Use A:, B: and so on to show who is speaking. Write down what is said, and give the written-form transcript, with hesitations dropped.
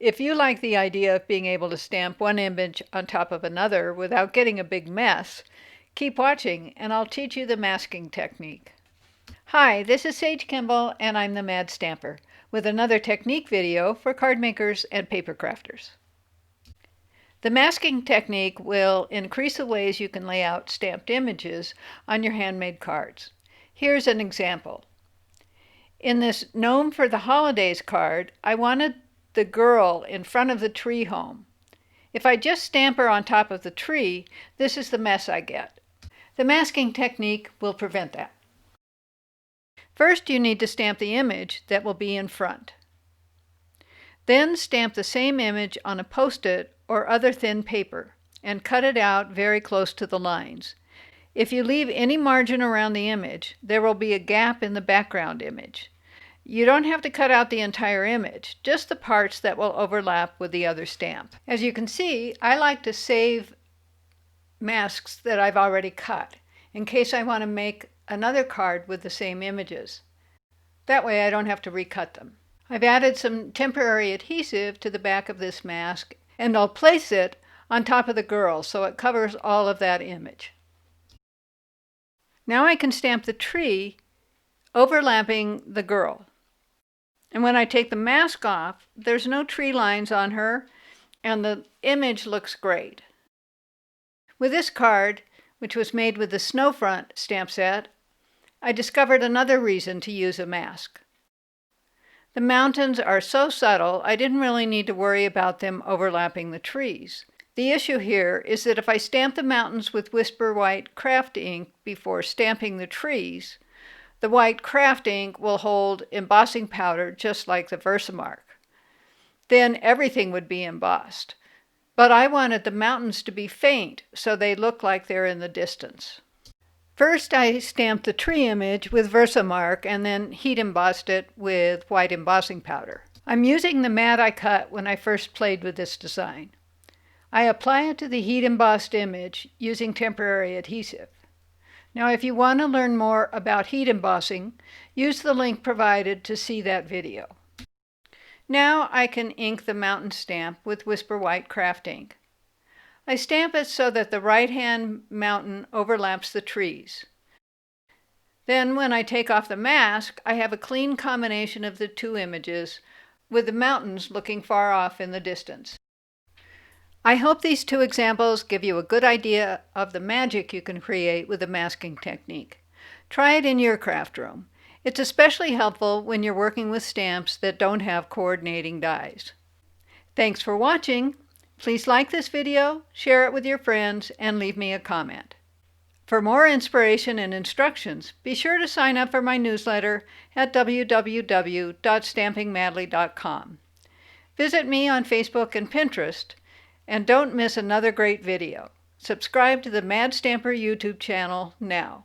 A: If you like the idea of being able to stamp one image on top of another without getting a big mess, keep watching and I'll teach you the masking technique. Hi, this is Sage Kimball and I'm the Mad Stamper with another technique video for card makers and paper crafters. The masking technique will increase the ways you can lay out stamped images on your handmade cards. Here's an example. In this Gnome for the Holidays card, I wanted the girl in front of the tree home. If I just stamp her on top of the tree, this is the mess I get. The masking technique will prevent that. First, you need to stamp the image that will be in front. Then stamp the same image on a Post-it or other thin paper and cut it out very close to the lines. If you leave any margin around the image, there will be a gap in the background image. You don't have to cut out the entire image, just the parts that will overlap with the other stamp. As you can see, I like to save masks that I've already cut in case I want to make another card with the same images. That way I don't have to recut them. I've added some temporary adhesive to the back of this mask and I'll place it on top of the girl so it covers all of that image. Now I can stamp the tree overlapping the girl. And when I take the mask off, there's no tree lines on her and the image looks great. With this card, which was made with the Snowfront stamp set, I discovered another reason to use a mask. The mountains are so subtle, I didn't really need to worry about them overlapping the trees. The issue here is that if I stamp the mountains with Whisper White craft ink before stamping the trees, the white craft ink will hold embossing powder just like the Versamark. Then everything would be embossed. But I wanted the mountains to be faint so they look like they're in the distance. First I stamped the tree image with Versamark and then heat embossed it with white embossing powder. I'm using the mat I cut when I first played with this design. I apply it to the heat embossed image using temporary adhesive. Now if you want to learn more about heat embossing, use the link provided to see that video. Now I can ink the mountain stamp with Whisper White craft ink. I stamp it so that the right-hand mountain overlaps the trees. Then when I take off the mask, I have a clean combination of the two images with the mountains looking far off in the distance. I hope these two examples give you a good idea of the magic you can create with the masking technique. Try it in your craft room. It's especially helpful when you're working with stamps that don't have coordinating dies. Thanks for watching. Please like this video, share it with your friends, and leave me a comment. For more inspiration and instructions, be sure to sign up for my newsletter at www.stampingmadly.com. Visit me on Facebook and Pinterest, and don't miss another great video. Subscribe to the Mad Stamper YouTube channel now.